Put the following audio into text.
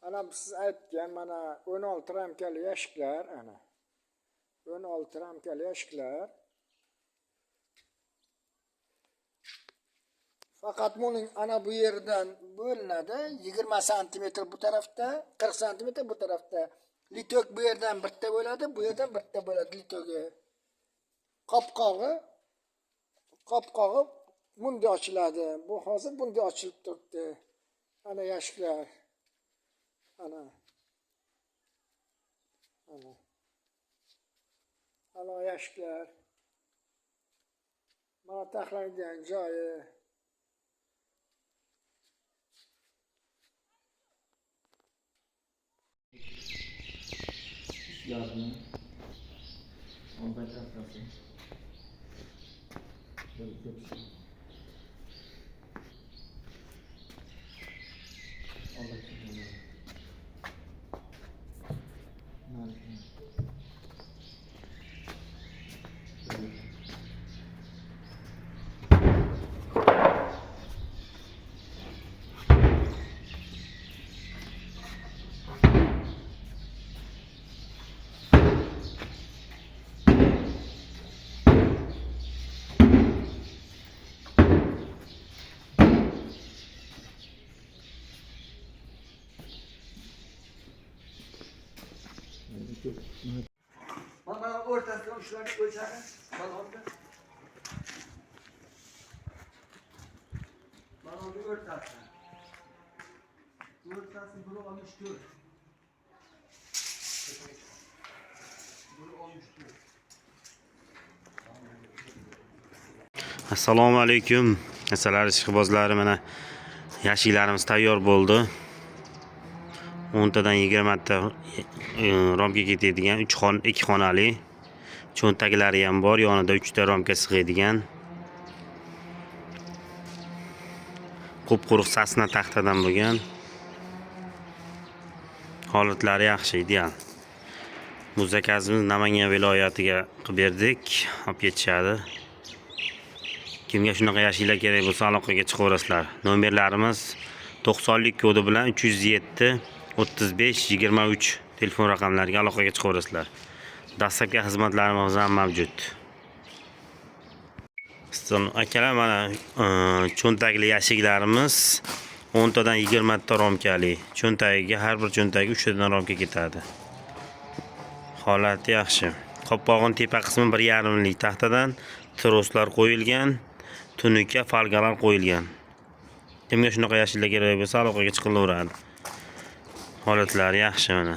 Ana siz aytgan mana 16 ramkali yashiklar ana. 16 ramkali yashiklar. Faqat buning ana bu yerdan bo'linadi. 20 sm bu tarafda, 40 sm bu tarafda. Litok bu yerdan bitta bo'ladi, bu yerdan bitta bo'ladi litogi. Qopqog'i bunday ochiladi. Bu hozir bunday ochilib turibdi. Ana yashiklar. Ana. Ana yashiklar. Mana taxlangan joyi. Yazdım. Ondan kastasın. Böyle köpüşüm. Allah kim Bana ortasından uçlarını ölçelim. Balonda. Balonda ortası. Ortası bunu 14. Bunu 14. Assalomu alaykum. Assalomu ishqibozlari, mana yashiklarimiz tayyor bo'ldi. 10 tadan 20 ta romga ketadigan 2 xonali. Cho'ntaklari ham bor, yonida 3 ta romga sig'adigan. Qup-quruq sasna taxtadan bo'lgan. Holatlari yaxshi, ideal. Bu zakazimiz Namangan viloyatiga qilib berdik, olib ketishadi. Kimga shunaqa yashiklar kerak bo'lsa aloqaga chiqaverasizlar. Nomerlarimiz 90lik kodi bilan 307 35 23 telefon raqamlariga aloqaga chiqaverasizlar. Dastlabki xizmatlarimiz ham mavjud. Akalar, mana cho'ntakli yashiklarimiz 10 tadan 20 ta romkali. Cho'ntagiga har bir cho'ntagiga 3 tadan romka ketadi. Holati yaxshi. Qopqog'ining tepa qismi 1,5 lik taxtadan troslar qo'yilgan, tunuka falgalar qo'yilgan. Kimga shunaqa yashiklar kerak bo'lsa aloqaga chiqilaveradi. Holatlari yaxshi mana.